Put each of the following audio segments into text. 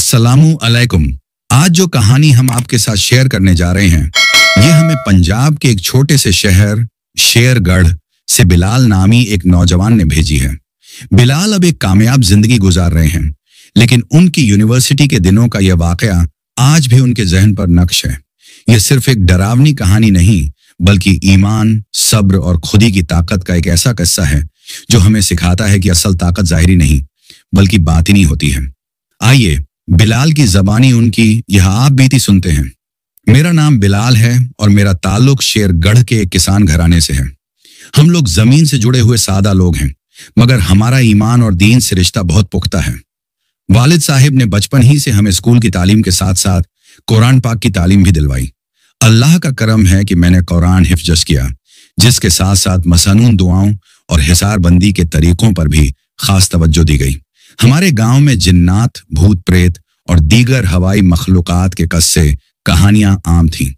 अस्सलामु अलैकुम। आज जो कहानी हम आपके साथ शेयर करने जा रहे हैं, ये हमें पंजाब के एक छोटे से शहर शेरगढ़ से बिलाल नामी एक नौजवान ने भेजी है। बिलाल अब एक कामयाब जिंदगी गुजार रहे हैं, लेकिन उनकी यूनिवर्सिटी के दिनों का यह वाकया आज भी उनके जहन पर नक्श है। यह सिर्फ एक डरावनी कहानी नहीं, बल्कि ईमान, सब्र और खुदी की ताकत का एक ऐसा किस्सा है जो हमें सिखाता है कि असल ताकत जाहिरी नहीं बल्कि बातिनी होती है। आइए बिलाल की जबानी उनकी यह आप बीती सुनते हैं। मेरा नाम बिलाल है और मेरा ताल्लुक शेरगढ़ के एक किसान घराने से है। हम लोग जमीन से जुड़े हुए सादा लोग हैं, मगर हमारा ईमान और दीन से रिश्ता बहुत पुख्ता है। वालिद साहिब ने बचपन ही से हमें स्कूल की तालीम के साथ साथ कुरान पाक की तालीम भी दिलवाई। अल्लाह का करम है कि मैंने कुरान हिफ्ज़ किया, जिसके साथ साथ मसनून दुआओं और हिसारबंदी के तरीकों पर भी खास तवज्जो दी गई। हमारे गांव में जिन्नात, भूत प्रेत और दीगर हवाई मखलूकात के कस्से कहानियां आम थीं।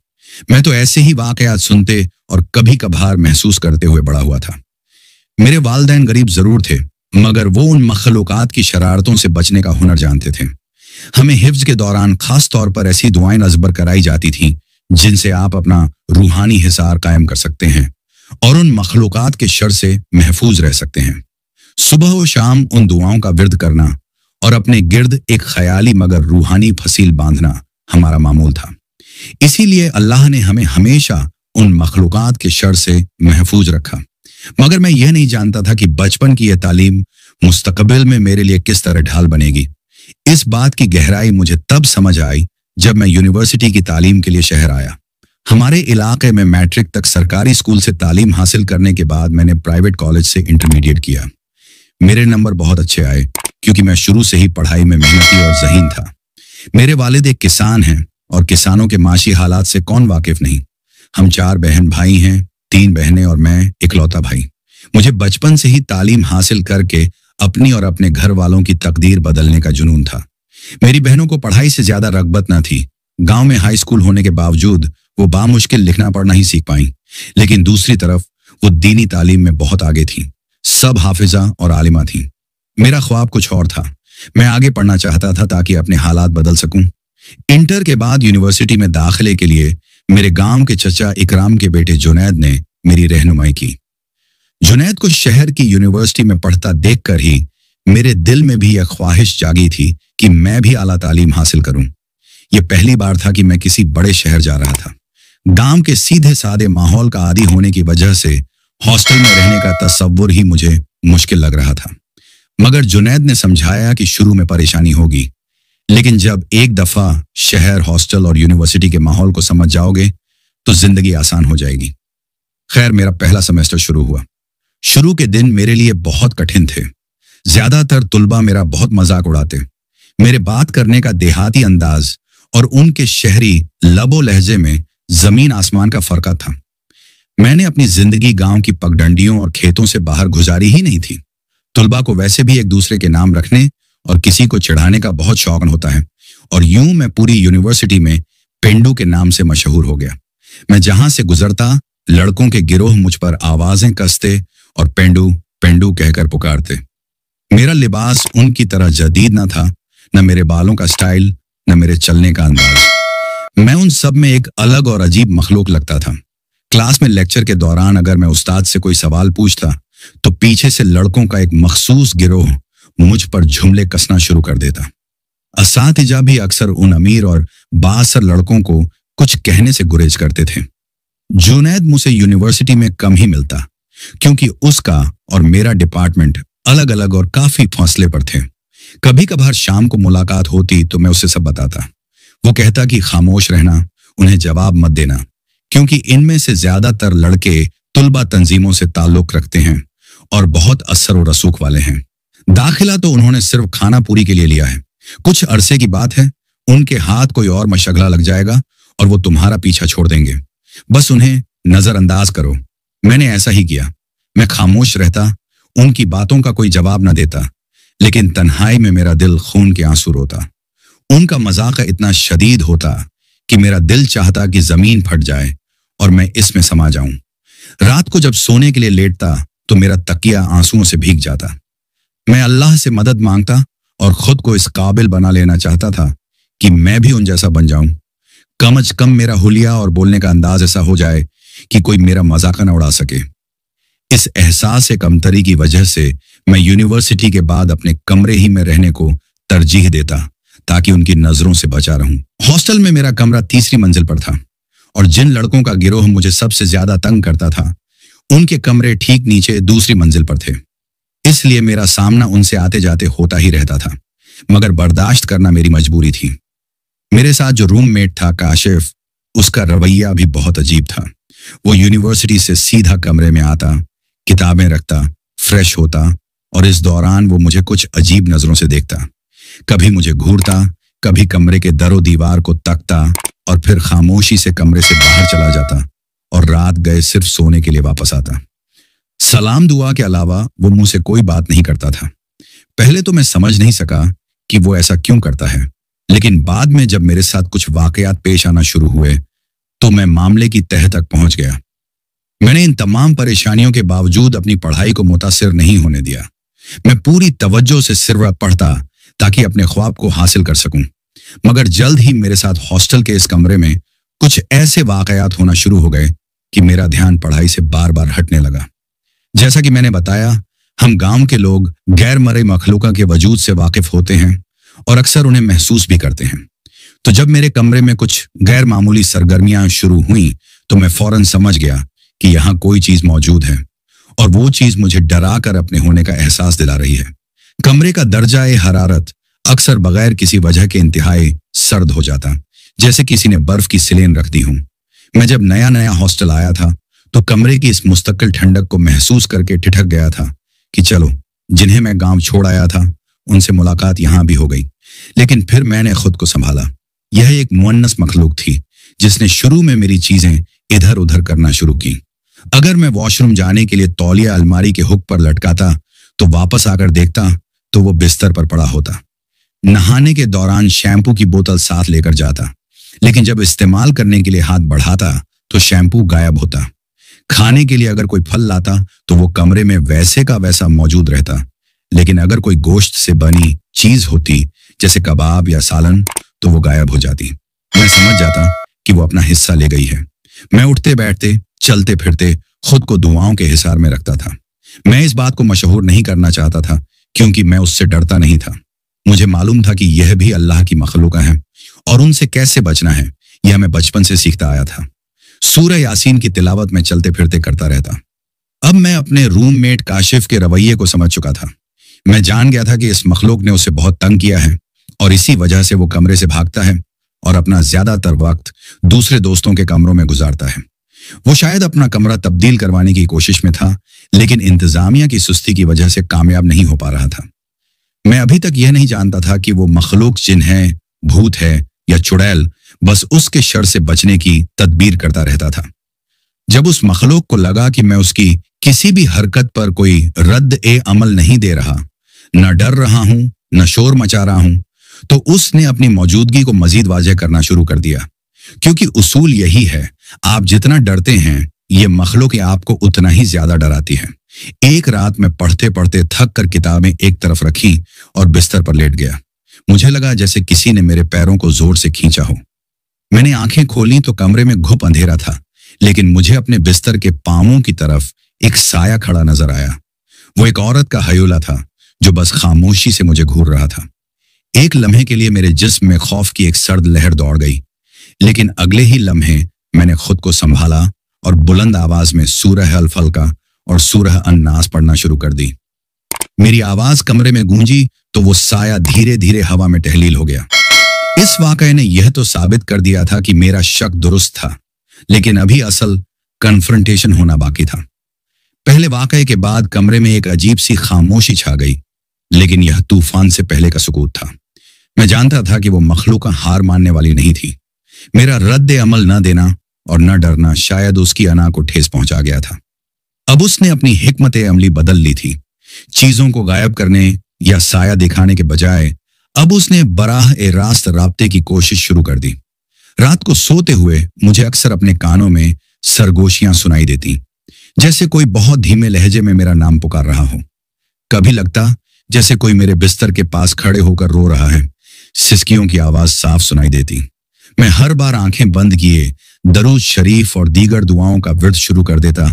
मैं तो ऐसे ही वाकयात सुनते और कभी कभार महसूस करते हुए बड़ा हुआ था। मेरे वालिदैन गरीब जरूर थे, मगर वो उन मखलूकात की शरारतों से बचने का हुनर जानते थे। हमें हिफ्ज़ के दौरान खास तौर पर ऐसी दुआएं नज़बर कराई जाती थीं जिनसे आप अपना रूहानी हिसार कायम कर सकते हैं और उन मखलूकात के शर से महफूज रह सकते हैं। सुबह व शाम उन दुआओं का विर्द करना और अपने गिर्द एक ख्याली मगर रूहानी फसील बांधना हमारा मामूल था। इसीलिए अल्लाह ने हमें हमेशा उन मखलूकात के शर से महफूज रखा। मगर मैं यह नहीं जानता था कि बचपन की यह तालीम मुस्तकबिल में मेरे लिए किस तरह ढाल बनेगी। इस बात की गहराई मुझे तब समझ आई जब मैं यूनिवर्सिटी की तालीम के लिए शहर आया। हमारे इलाके में मैट्रिक तक सरकारी स्कूल से तालीम हासिल करने के बाद मैंने प्राइवेट कॉलेज से इंटरमीडिएट किया। मेरे नंबर बहुत अच्छे आए क्योंकि मैं शुरू से ही पढ़ाई में मेहनती और ज़हीन था। मेरे वालिद एक किसान हैं और किसानों के माशी हालात से कौन वाकिफ नहीं। हम 4 बहन भाई हैं, 3 बहनें और मैं इकलौता भाई। मुझे बचपन से ही तालीम हासिल करके अपनी और अपने घर वालों की तकदीर बदलने का जुनून था। मेरी बहनों को पढ़ाई से ज्यादा रगबत न थी। गांव में हाई स्कूल होने के बावजूद वो बामुश्किल लिखना पढ़ना ही सीख पाई, लेकिन दूसरी तरफ वो दीनी तालीम में बहुत आगे थी। सब हाफिजा और आलिमा थी। मेरा ख्वाब कुछ और था। मैं आगे पढ़ना चाहता था ताकि अपने हालात बदल सकूं। इंटर के बाद यूनिवर्सिटी में दाखिले के लिए मेरे गांव के चचा इकराम के बेटे जुनैद ने मेरी रहनुमाई की। जुनैद को शहर की यूनिवर्सिटी में पढ़ता देखकर ही मेरे दिल में भी यह ख्वाहिश जागी थी कि मैं भी आला तालीम हासिल करूं। यह पहली बार था कि मैं किसी बड़े शहर जा रहा था। गांव के सीधे सादे माहौल का आदी होने की वजह से हॉस्टल में रहने का तसव्वुर ही मुझे मुश्किल लग रहा था। मगर जुनैद ने समझाया कि शुरू में परेशानी होगी, लेकिन जब एक दफा शहर, हॉस्टल और यूनिवर्सिटी के माहौल को समझ जाओगे तो जिंदगी आसान हो जाएगी। खैर, मेरा पहला सेमेस्टर शुरू हुआ। शुरू के दिन मेरे लिए बहुत कठिन थे। ज्यादातर तुलबा मेरा बहुत मजाक उड़ाते। मेरे बात करने का देहाती अंदाज और उनके शहरी लबो लहजे में जमीन आसमान का फर्क था। मैंने अपनी जिंदगी गांव की पगडंडियों और खेतों से बाहर गुजारी ही नहीं थी। तुलबा को वैसे भी एक दूसरे के नाम रखने और किसी को चिढ़ाने का बहुत शौक होता है, और यूं मैं पूरी यूनिवर्सिटी में पेंडू के नाम से मशहूर हो गया। मैं जहां से गुजरता लड़कों के गिरोह मुझ पर आवाजें कसते और पेंडू पेंडू कहकर पुकारते। मेरा लिबास उनकी तरह जदीद न था, न मेरे बालों का स्टाइल, न मेरे चलने का अंदाज। मैं उन सब में एक अलग और अजीब मखलूक लगता था। क्लास में लेक्चर के दौरान अगर मैं उस्ताद से कोई सवाल पूछता तो पीछे से लड़कों का एक मखसूस गिरोह मुझ पर जुमले कसना शुरू कर देता। असातिजा भी अक्सर उन अमीर और बाअसर लड़कों को कुछ कहने से गुरेज करते थे। जुनैद मुझसे यूनिवर्सिटी में कम ही मिलता क्योंकि उसका और मेरा डिपार्टमेंट अलग अलग और काफी फासले पर थे। कभी कभार शाम को मुलाकात होती तो मैं उसे सब बताता। वो कहता कि खामोश रहना, उन्हें जवाब मत देना, क्योंकि इनमें से ज्यादातर लड़के तुलबा तंजीमों से ताल्लुक रखते हैं और बहुत असर और रसूख वाले हैं। दाखिला तो उन्होंने सिर्फ खाना पूरी के लिए लिया है। कुछ अरसे की बात है, उनके हाथ कोई और मशगला लग जाएगा और वो तुम्हारा पीछा छोड़ देंगे। बस उन्हें नजरअंदाज करो। मैंने ऐसा ही किया। मैं खामोश रहता, उनकी बातों का कोई जवाब न देता, लेकिन तन्हाई में मेरा दिल खून के आंसू रोता। उनका मजाक इतना शदीद होता कि मेरा दिल चाहता कि जमीन फट जाए और मैं इसमें समा जाऊं। रात को जब सोने के लिए लेटता तो मेरा तकिया आंसुओं से भीग जाता। मैं अल्लाह से मदद मांगता और खुद को इस काबिल बना लेना चाहता था कि मैं भी उन जैसा बन जाऊं। कम अज कम मेरा हुलिया और बोलने का अंदाज ऐसा हो जाए कि कोई मेरा मजाक न उड़ा सके। इस एहसास कमतरी की वजह से मैं यूनिवर्सिटी के बाद अपने कमरे ही में रहने को तरजीह देता ताकि उनकी नजरों से बचा रहूं। हॉस्टल में मेरा कमरा तीसरी मंजिल पर था और जिन लड़कों का गिरोह मुझे सबसे ज्यादा तंग करता था उनके कमरे ठीक नीचे दूसरी मंजिल पर थे। इसलिए मेरा सामना उनसे आते जाते होता ही रहता था, मगर बर्दाश्त करना मेरी मजबूरी थी। मेरे साथ जो रूममेट था काशिफ, उसका रवैया भी बहुत अजीब था। वो यूनिवर्सिटी से सीधा कमरे में आता, किताबें रखता, फ्रेश होता और इस दौरान वो मुझे कुछ अजीब नजरों से देखता। कभी मुझे घूरता, कभी कमरे के दरो दीवार को तकता और फिर खामोशी से कमरे से बाहर चला जाता और रात गए सिर्फ सोने के लिए वापस आता। सलाम दुआ के अलावा वो मुझसे कोई बात नहीं करता था। पहले तो मैं समझ नहीं सका कि वो ऐसा क्यों करता है, लेकिन बाद में जब मेरे साथ कुछ वाकयात पेश आना शुरू हुए तो मैं मामले की तह तक पहुंच गया। मैंने इन तमाम परेशानियों के बावजूद अपनी पढ़ाई को मुतासिर नहीं होने दिया। मैं पूरी तवज्जो से सिर्फ पढ़ता ताकि अपने ख्वाब को हासिल कर सकूं। मगर जल्द ही मेरे साथ हॉस्टल के इस कमरे में कुछ ऐसे वाकयात होना शुरू हो गए कि मेरा ध्यान पढ़ाई से बार बार हटने लगा। जैसा कि मैंने बताया, हम गांव के लोग गैर मरे मखलूका के वजूद से वाकिफ होते हैं और अक्सर उन्हें महसूस भी करते हैं। तो जब मेरे कमरे में कुछ गैर मामूली सरगर्मियां शुरू हुई तो मैं फौरन समझ गया कि यहाँ कोई चीज मौजूद है और वो चीज मुझे डरा कर अपने होने का एहसास दिला रही है। कमरे का दर्जा-ए हरारत अक्सर बगैर किसी वजह के इंतहाई सर्द हो जाता, जैसे किसी ने बर्फ की सिलेन रख दी हो। मैं जब नया नया हॉस्टल आया था तो कमरे की इस मुस्तकिल ठंडक को महसूस करके ठिठक गया था कि चलो, जिन्हें मैं गांव छोड़ आया था उनसे मुलाकात यहां भी हो गई। लेकिन फिर मैंने खुद को संभाला। यह एक मुअन्नस मखलूक थी जिसने शुरू में मेरी चीजें इधर उधर करना शुरू की। अगर मैं वॉशरूम जाने के लिए तौलिया अलमारी के हुक पर लटकाता तो वापस आकर देखता तो वो बिस्तर पर पड़ा होता। नहाने के दौरान शैम्पू की बोतल साथ लेकर जाता, लेकिन जब इस्तेमाल करने के लिए हाथ बढ़ाता तो शैम्पू गायब होता। खाने के लिए अगर कोई फल लाता तो वो कमरे में वैसे का वैसा मौजूद रहता, लेकिन अगर कोई गोश्त से बनी चीज होती जैसे कबाब या सालन तो वो गायब हो जाती। मैं समझ जाता कि वो अपना हिस्सा ले गई है। मैं उठते बैठते, चलते फिरते खुद को दुआओं के हिसार में रखता था। मैं इस बात को मशहूर नहीं करना चाहता था क्योंकि मैं उससे डरता नहीं था। मुझे मालूम था कि यह भी अल्लाह की मखलूका है और उनसे कैसे बचना है यह मैं बचपन से सीखता आया था। सूरह यासीन की तिलावत में चलते फिरते करता रहता। अब मैं अपने रूममेट काशिफ के रवैये को समझ चुका था। मैं जान गया था कि इस मखलूक ने उसे बहुत तंग किया है और इसी वजह से वो कमरे से भागता है और अपना ज्यादातर वक्त दूसरे दोस्तों के कमरों में गुजारता है। वो शायद अपना कमरा तब्दील करवाने की कोशिश में था, लेकिन इंतजामिया की सुस्ती की वजह से कामयाब नहीं हो पा रहा था। मैं अभी तक यह नहीं जानता था कि वो मखलूक जिन है, भूत है या चुड़ैल, बस उसके शर से बचने की तदबीर करता रहता था। जब उस मखलूक को लगा कि मैं उसकी किसी भी हरकत पर कोई रद्द-ए-अमल नहीं दे रहा, न डर रहा हूं, न शोर मचा रहा हूं, तो उसने अपनी मौजूदगी को मजीद वाज़ेह करना शुरू कर दिया। क्योंकि उसूल यही है, आप जितना डरते हैं ये मखलूक आपको उतना ही ज्यादा डराती है। एक रात में पढ़ते पढ़ते थक कर किताबें एक तरफ रखी और बिस्तर पर लेट गया। मुझे लगा जैसे किसी ने मेरे पैरों को जोर से खींचा हो। मैंने आंखें खोली तो कमरे में घुप अंधेरा था, लेकिन मुझे अपने बिस्तर के पांवों की तरफ एक साया खड़ा नजर आया। वो एक औरत का हयूला था जो बस खामोशी से मुझे घूर रहा था। एक लम्हे के लिए मेरे जिस्म में खौफ की एक सर्द लहर दौड़ गई, लेकिन अगले ही लम्हे मैंने खुद को संभाला और बुलंद आवाज में सूरह अल फल्क और सूरह अन्नास पढ़ना शुरू कर दी। मेरी आवाज कमरे में गूंजी तो वो साया धीरे धीरे हवा में तहलील हो गया। इस वाकये ने यह तो साबित कर दिया था कि मेरा शक दुरुस्त था, लेकिन अभी असल कन्फ्रंटेशन होना बाकी था। पहले वाकये के बाद कमरे में एक अजीब सी खामोशी छा गई, लेकिन यह तूफान से पहले का सुकूत था। मैं जानता था कि वो मखलूका हार मानने वाली नहीं थी। मेरा रद्द अमल न देना और न डरना शायद उसकी अना को ठेस पहुंचा गया था। अब उसने अपनी हिकमत अमली बदल ली थी। चीजों को गायब करने या साया दिखाने के बजाय अब उसने बराह ए रास्त राब्ते की कोशिश शुरू कर दी। रात को सोते हुए मुझे अक्सर अपने कानों में सरगोशियां सुनाई देती, जैसे कोई बहुत धीमे लहजे में मेरा नाम पुकार रहा हो। कभी लगता जैसे कोई मेरे बिस्तर के पास खड़े होकर रो रहा है। सिसकियों की आवाज साफ सुनाई देती। मैं हर बार आंखें बंद किए दरूद शरीफ और दीगर दुआओं का विर्द शुरू कर देता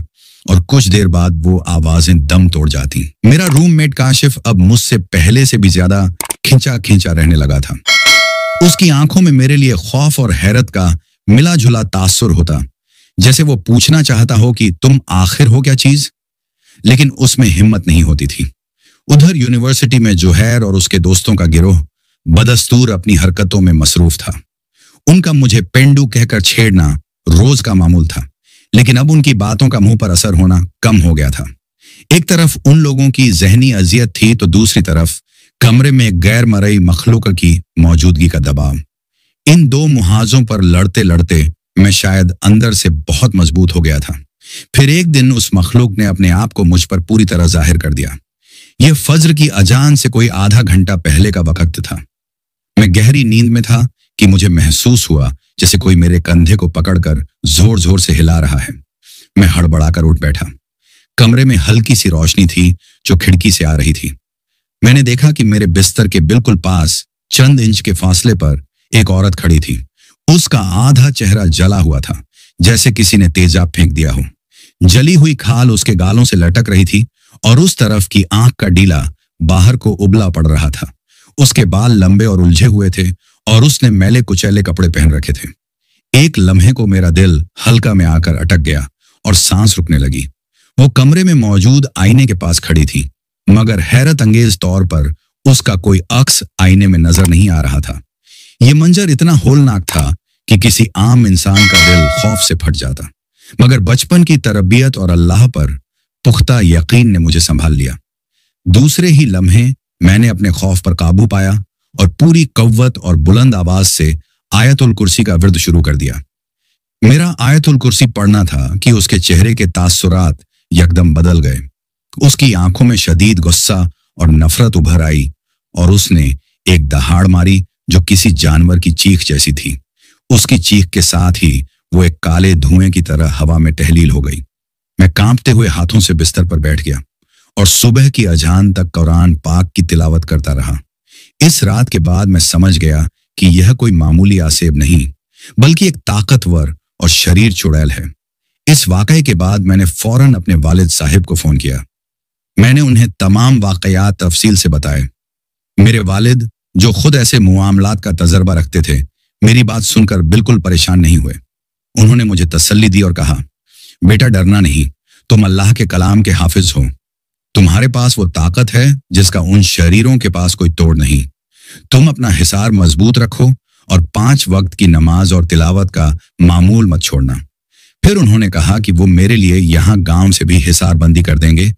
और कुछ देर बाद वो आवाजें दम तोड़ जाती। मेरा रूममेट काशिफ अब मुझसे पहले से भी ज्यादा खिंचा खिंचा रहने लगा था। उसकी आंखों में मेरे लिए खौफ और हैरत का मिला जुला तासुर होता, जैसे वो पूछना चाहता हो कि तुम आखिर हो क्या चीज, लेकिन उसमें हिम्मत नहीं होती थी। उधर यूनिवर्सिटी में जुहैर और उसके दोस्तों का गिरोह बदस्तूर अपनी हरकतों में मसरूफ था। उनका मुझे पेंडू कहकर छेड़ना रोज का मामूल था, लेकिन अब उनकी बातों का मुंह पर असर होना कम हो गया था। एक तरफ उन लोगों की जहनी अजियत थी तो दूसरी तरफ कमरे में गैर मरई मखलूक की मौजूदगी का दबाव। इन दो मुहाजों पर लड़ते लड़ते मैं शायद अंदर से बहुत मजबूत हो गया था। फिर एक दिन उस मखलूक ने अपने आप को मुझ पर पूरी तरह जाहिर कर दिया। यह फज्र की अजान से कोई आधा घंटा पहले का वक्त था। मैं गहरी नींद में था कि मुझे महसूस हुआ जैसे कोई मेरे कंधे को पकड़कर जोर जोर से हिला रहा है। मैं हड़बड़ाकर उठ बैठा। कमरे में हल्की सी रोशनी थी जो खिड़की से आ रही थी। मैंने देखा कि मेरे बिस्तर के बिल्कुल पास चंद इंच के फासले पर एक औरत खड़ी थी। उसका आधा चेहरा जला हुआ था, जैसे किसी ने तेजाब फेंक दिया हो। जली हुई खाल उसके गालों से लटक रही थी और उस तरफ की आंख का डीला बाहर को उबला पड़ रहा था। उसके बाल लंबे और उलझे हुए थे और उसने मैले कुचैले कपड़े पहन रखे थे। एक लम्हे को मेरा दिल हल्का में आकर अटक गया और सांस रुकने लगी। वो कमरे में मौजूद आईने के पास खड़ी थी, मगर हैरत अंगेज तौर पर उसका कोई अक्स आईने में नजर नहीं आ रहा था। ये मंजर इतना होलनाक था कि किसी आम इंसान का दिल खौफ से फट जाता, मगर बचपन की तरबियत और अल्लाह पर पुख्ता यकीन ने मुझे संभाल लिया। दूसरे ही लम्हे मैंने अपने खौफ पर काबू पाया और पूरी कव्वत और बुलंद आवाज से आयतुल कुर्सी का विर्द शुरू कर दिया। मेरा आयतुल कुर्सी पढ़ना था कि उसके चेहरे के तासुरात यकदम बदल गए। उसकी आंखों में शदीद गुस्सा और नफरत उभर आई और उसने एक दहाड़ मारी जो किसी जानवर की चीख जैसी थी। उसकी चीख के साथ ही वो एक काले धुएं की तरह हवा में तहलील हो गई। मैं कांपते हुए हाथों से बिस्तर पर बैठ गया और सुबह की अजान तक कुरान पाक की तिलावत करता रहा। इस रात के बाद मैं समझ गया कि यह कोई मामूली आसेब नहीं, बल्कि एक ताकतवर और शरीर चुड़ैल है। इस वाकये के बाद मैंने फौरन अपने वालिद साहिब को फोन किया। मैंने उन्हें तमाम वाकयात तफसील से बताए। मेरे वालिद, जो खुद ऐसे मुआमलात का तजर्बा रखते थे, मेरी बात सुनकर बिल्कुल परेशान नहीं हुए। उन्होंने मुझे तसल्ली दी और कहा, बेटा डरना नहीं, तुम अल्लाह के कलाम के हाफिज हो। तुम्हारे पास वो ताकत है जिसका उन शरीरों के पास कोई तोड़ नहीं। तुम अपना हिसार मजबूत रखो और 5 वक्त की नमाज और तिलावत का मामूल मत छोड़ना। फिर उन्होंने कहा कि वो मेरे लिए यहाँ गांव से भी हिसार बंदी कर देंगे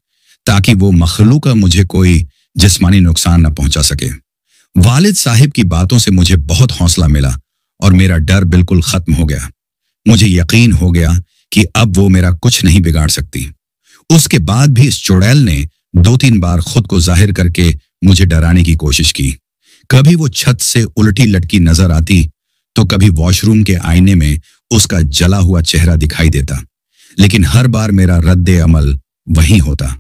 ताकि वो मखलूक मुझे कोई जिस्मानी नुकसान न पहुंचा सके। वालिद साहिब की बातों से मुझे बहुत हौसला मिला और मेरा डर बिल्कुल खत्म हो गया। मुझे यकीन हो गया कि अब वो मेरा कुछ नहीं बिगाड़ सकती। उसके बाद भी इस चुड़ैल ने 2-3 बार खुद को जाहिर करके मुझे डराने की कोशिश की। कभी वो छत से उल्टी लटकी नजर आती तो कभी वॉशरूम के आईने में उसका जला हुआ चेहरा दिखाई देता, लेकिन हर बार मेरा रद्द अमल वही होता,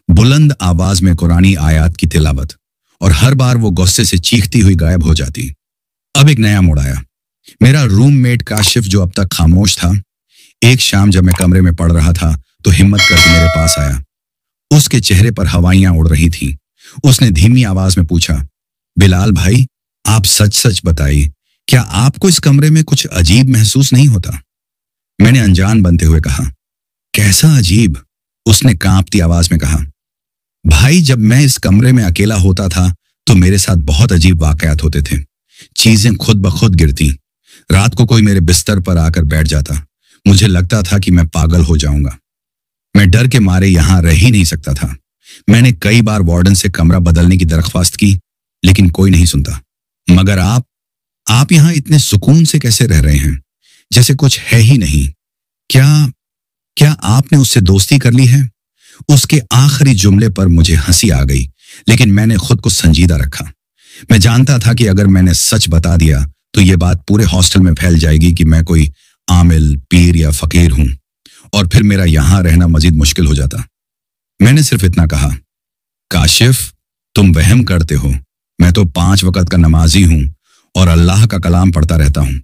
बुलंद आवाज में कुरानी आयात की तिलावत, और हर बार वो गुस्से से चीखती हुई गायब हो जाती। अब एक नया मोड़ आया। मेरा रूममेट काशिफ, जो अब तक खामोश था, एक शाम जब मैं कमरे में पढ़ रहा था तो हिम्मत करके मेरे पास आया। उसके चेहरे पर हवाइयां उड़ रही थीं। उसने धीमी आवाज में पूछा, बिलाल भाई, आप सच सच बताइए, क्या आपको इस कमरे में कुछ अजीब महसूस नहीं होता? मैंने अनजान बनते हुए कहा, कैसा अजीब? उसने कांपती आवाज में कहा, भाई, जब मैं इस कमरे में अकेला होता था तो मेरे साथ बहुत अजीब वाकयात होते थे। चीजें खुद ब खुद गिरती। रात को कोई मेरे बिस्तर पर आकर बैठ जाता। मुझे लगता था कि मैं पागल हो जाऊंगा। मैं डर के मारे यहां रह ही नहीं सकता था। मैंने कई बार वार्डन से कमरा बदलने की दरख्वास्त की, लेकिन कोई नहीं सुनता। मगर आप यहां इतने सुकून से कैसे रह रहे हैं, जैसे कुछ है ही नहीं? क्या आपने उससे दोस्ती कर ली है? उसके आखिरी जुमले पर मुझे हंसी आ गई, लेकिन मैंने खुद को संजीदा रखा। मैं जानता था कि अगर मैंने सच बता दिया तो ये बात पूरे हॉस्टल में फैल जाएगी कि मैं कोई आमिल, पीर या फकीर हूं, और फिर मेरा यहां रहना मजीद मुश्किल हो जाता। मैंने सिर्फ इतना कहा, काशिफ, तुम वहम करते हो, मैं तो 5 वक्त का नमाजी हूं और अल्लाह का कलाम पढ़ता रहता हूं।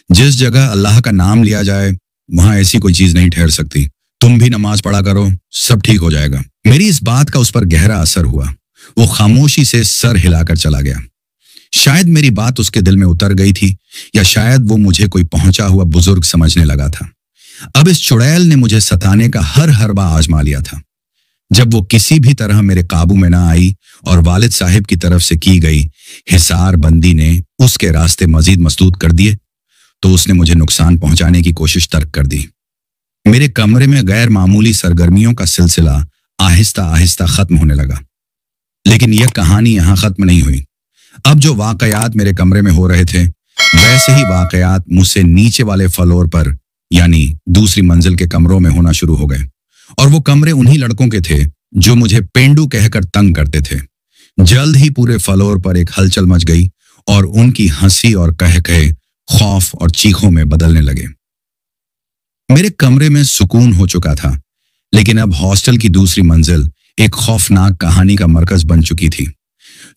जिस जगह अल्लाह का नाम लिया जाए वहां ऐसी कोई चीज नहीं ठहर सकती। तुम भी नमाज पढ़ा करो, सब ठीक हो जाएगा। मेरी इस बात का उस पर गहरा असर हुआ। वो खामोशी से सर हिलाकर चला गया। शायद मेरी बात उसके दिल में उतर गई थी, या शायद वो मुझे कोई पहुंचा हुआ बुजुर्ग समझने लगा था। अब इस चुड़ैल ने मुझे सताने का हर हरबा आजमा लिया था। जब वो किसी भी तरह मेरे काबू में ना आई और वालिद साहिब की तरफ से की गई हिसार बंदी ने उसके रास्ते मजीद मसदूद कर दिए, तो उसने मुझे नुकसान पहुंचाने की कोशिश तर्क कर दी। मेरे कमरे में गैर मामूली सरगर्मियों का सिलसिला आहिस्ता आहिस्ता खत्म होने लगा। लेकिन यह कहानी यहां खत्म नहीं हुई। अब जो वाकयात मेरे कमरे में हो रहे थे, वैसे ही वाकयात मुझसे नीचे वाले फ्लोर पर, यानी दूसरी मंजिल के कमरों में होना शुरू हो गए। और वो कमरे उन्हीं लड़कों के थे जो मुझे पेंडू कहकर तंग करते थे। जल्द ही पूरे फ्लोर पर एक हलचल मच गई और उनकी हंसी और कह कहे खौफ और चीखों में बदलने लगे। मेरे कमरे में सुकून हो चुका था, लेकिन अब हॉस्टल की दूसरी मंजिल एक खौफनाक कहानी का मरकज बन चुकी थी।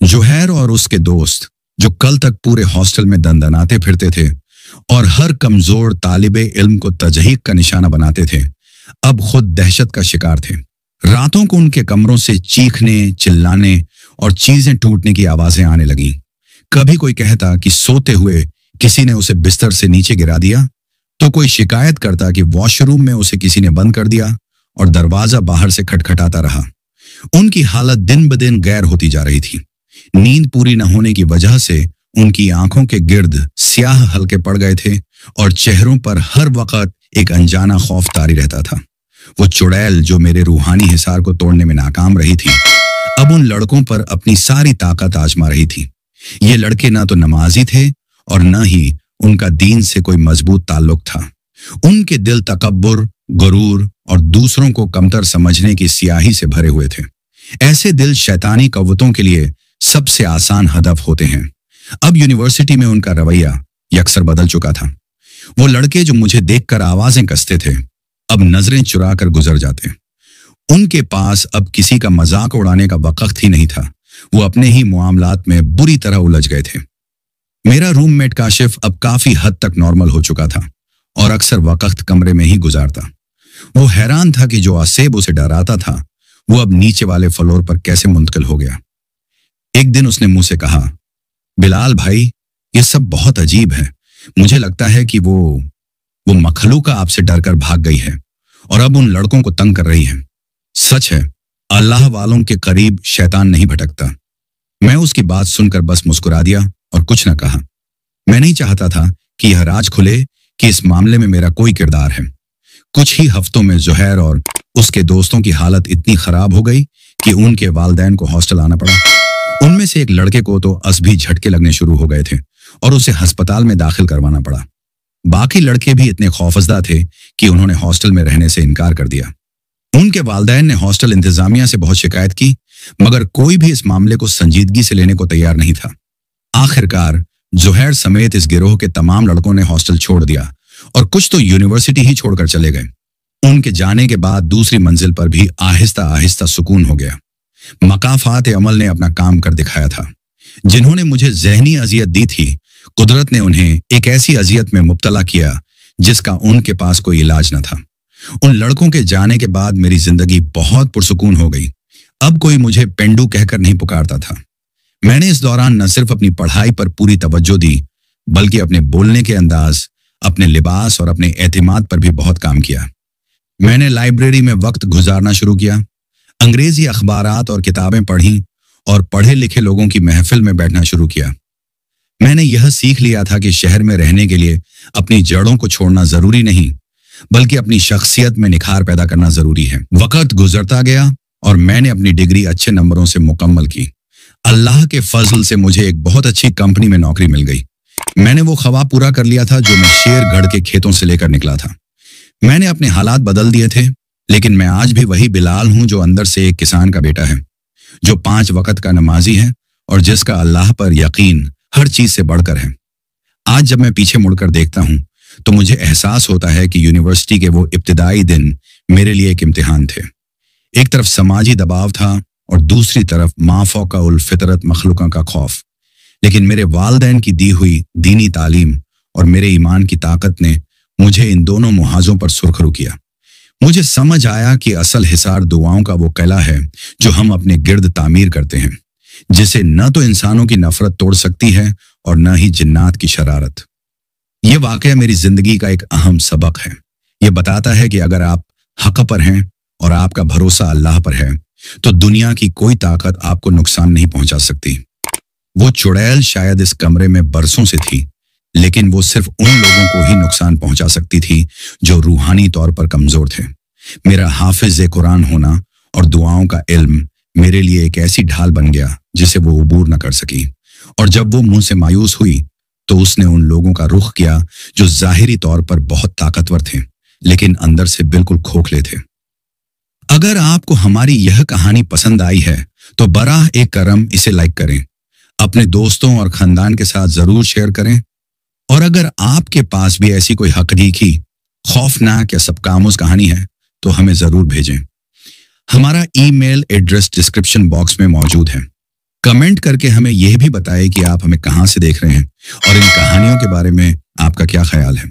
जोहैर और उसके दोस्त, जो कल तक पूरे हॉस्टल में दंदनाते फिरते थे और हर कमजोर तालिबे इल्म को तजहीक का निशाना बनाते थे, अब खुद दहशत का शिकार थे। रातों को उनके कमरों से चीखने, चिल्लाने और चीजें टूटने की आवाजें आने लगीं। कभी कोई कहता कि सोते हुए किसी ने उसे बिस्तर से नीचे गिरा दिया, तो कोई शिकायत करता कि वॉशरूम में उसे किसी ने बंद कर दिया और दरवाजा बाहर से खटखटाता रहा। उनकी हालत दिन ब दिन गैर होती जा रही थी। नींद पूरी न होने की वजह से उनकी आंखों के गिर्द स्याह हल्के पड़ गए थे और चेहरों पर हर वक्त एक अनजाना खौफ तारी रहता था। वो चुड़ैल जो मेरे रूहानी हिसार को तोड़ने में नाकाम रही थी, अब उन लड़कों पर अपनी सारी ताकत आजमा रही थी। ये लड़के ना तो नमाजी थे और न ही उनका दीन से कोई मजबूत ताल्लुक था। उनके दिल तकब्बुर, गुरूर और दूसरों को कमतर समझने की स्याही से भरे हुए थे। ऐसे दिल शैतानी कव्वतों के लिए सबसे आसान हदफ होते हैं। अब यूनिवर्सिटी में उनका रवैया यकसर बदल चुका था। वो लड़के जो मुझे देखकर आवाजें कसते थे, अब नजरें चुरा कर गुजर जाते। उनके पास अब किसी का मजाक उड़ाने का वक्त ही नहीं था। वो अपने ही मामलात में बुरी तरह उलझ गए थे। मेरा रूममेट काशिफ अब काफी हद तक नॉर्मल हो चुका था और अक्सर वक्त कमरे में ही गुजारता। वो हैरान था कि जो आसेब उसे डराता था, वो अब नीचे वाले फ्लोर पर कैसे मुंतकिल हो गया। एक दिन उसने मुझसे कहा, बिलाल भाई, ये सब बहुत अजीब है। मुझे लगता है कि वो मखलूका आपसे डरकर भाग गई है और अब उन लड़कों को तंग कर रही है। सच है, अल्लाह वालों के करीब शैतान नहीं भटकता। मैं उसकी बात सुनकर बस मुस्कुरा दिया और कुछ न कहा। मैं नहीं चाहता था कि यह राज खुले कि इस मामले में मेरा कोई किरदार है। कुछ ही हफ्तों में जोहैर और उसके दोस्तों की हालत इतनी खराब हो गई कि उनके वालिदैन को हॉस्टल आना पड़ा। उनमें से एक लड़के को तो असभी झटके लगने शुरू हो गए थे और उसे अस्पताल में दाखिल करवाना पड़ा। बाकी लड़के भी इतने खौफजदा थे कि उन्होंने हॉस्टल में रहने से इनकार कर दिया। उनके वालिदैन ने हॉस्टल इंतजामिया से बहुत शिकायत की, मगर कोई भी इस मामले को संजीदगी से लेने को तैयार नहीं था। आखिरकार जोहैर समेत इस गिरोह के तमाम लड़कों ने हॉस्टल छोड़ दिया और कुछ तो यूनिवर्सिटी ही छोड़कर चले गए। उनके जाने के बाद दूसरी मंजिल पर भी आहिस्ता आहिस्ता सुकून हो गया। मकाफात अमल ने अपना काम कर दिखाया था। जिन्होंने मुझे जहनी अजियत दी थी, कुदरत ने उन्हें एक ऐसी अजियत में मुब्तला किया जिसका उनके पास कोई इलाज न था। उन लड़कों के जाने के बाद मेरी जिंदगी बहुत पुरसुकून हो गई। अब कोई मुझे पेंडू कहकर नहीं पुकारता था। मैंने इस दौरान न सिर्फ अपनी पढ़ाई पर पूरी तवज्जो दी, बल्कि अपने बोलने के अंदाज, अपने लिबास और अपने एतिमाद पर भी बहुत काम किया। मैंने लाइब्रेरी में वक्त गुजारना शुरू किया, अंग्रेजी अखबारात और किताबें पढ़ी और पढ़े लिखे लोगों की महफिल में बैठना शुरू किया। मैंने यह सीख लिया था कि शहर में रहने के लिए अपनी जड़ों को छोड़ना जरूरी नहीं, बल्कि अपनी शख्सियत में निखार पैदा करना जरूरी है। वक्त गुजरता गया और मैंने अपनी डिग्री अच्छे नंबरों से मुकम्मल की। अल्लाह के फजल से मुझे एक बहुत अच्छी कंपनी में नौकरी मिल गई। मैंने वो ख्वाब पूरा कर लिया था जो मैं शेरगढ़ के खेतों से लेकर निकला था। मैंने अपने हालात बदल दिए थे, लेकिन मैं आज भी वही बिलाल हूं जो अंदर से एक किसान का बेटा है, जो 5 वक्त का नमाजी है और जिसका अल्लाह पर यकीन हर चीज से बढ़कर है। आज जब मैं पीछे मुड़कर देखता हूं तो मुझे एहसास होता है कि यूनिवर्सिटी के वो इब्तिदाई दिन मेरे लिए एक इम्तिहान थे। एक तरफ समाजी दबाव था और दूसरी तरफ मा फौका उल फितरत मखलूका का खौफ। लेकिन मेरे वालिदैन की दी हुई दीनी तालीम और मेरे ईमान की ताकत ने मुझे इन दोनों मुहाजों पर सुरखरू किया। मुझे समझ आया कि असल हिसार दुआओं का वो किला है जो हम अपने गिर्द तामीर करते हैं, जिसे न तो इंसानों की नफरत तोड़ सकती है और न ही जिन्नात की शरारत। ये वाकया मेरी जिंदगी का एक अहम सबक है। ये बताता है कि अगर आप हक पर हैं और आपका भरोसा अल्लाह पर है तो दुनिया की कोई ताकत आपको नुकसान नहीं पहुंचा सकती। वो चुड़ैल शायद इस कमरे में बरसों से थी, लेकिन वो सिर्फ उन लोगों को ही नुकसान पहुंचा सकती थी जो रूहानी तौर पर कमजोर थे। मेरा हाफिज कुरान होना और दुआओं का इल्म मेरे लिए एक ऐसी ढाल बन गया जिसे वो उबूर न कर सकी। और जब वो मुंह से मायूस हुई तो उसने उन लोगों का रुख किया जो जाहिरी तौर पर बहुत ताकतवर थे लेकिन अंदर से बिल्कुल खोखले थे। अगर आपको हमारी यह कहानी पसंद आई है तो बराह एक करम इसे लाइक करें, अपने दोस्तों और खानदान के साथ जरूर शेयर करें। और अगर आपके पास भी ऐसी कोई हकीकी, खौफनाक या सबकामुज कहानी है तो हमें जरूर भेजें। हमारा ईमेल एड्रेस डिस्क्रिप्शन बॉक्स में मौजूद है। कमेंट करके हमें यह भी बताएं कि आप हमें कहां से देख रहे हैं और इन कहानियों के बारे में आपका क्या ख्याल है।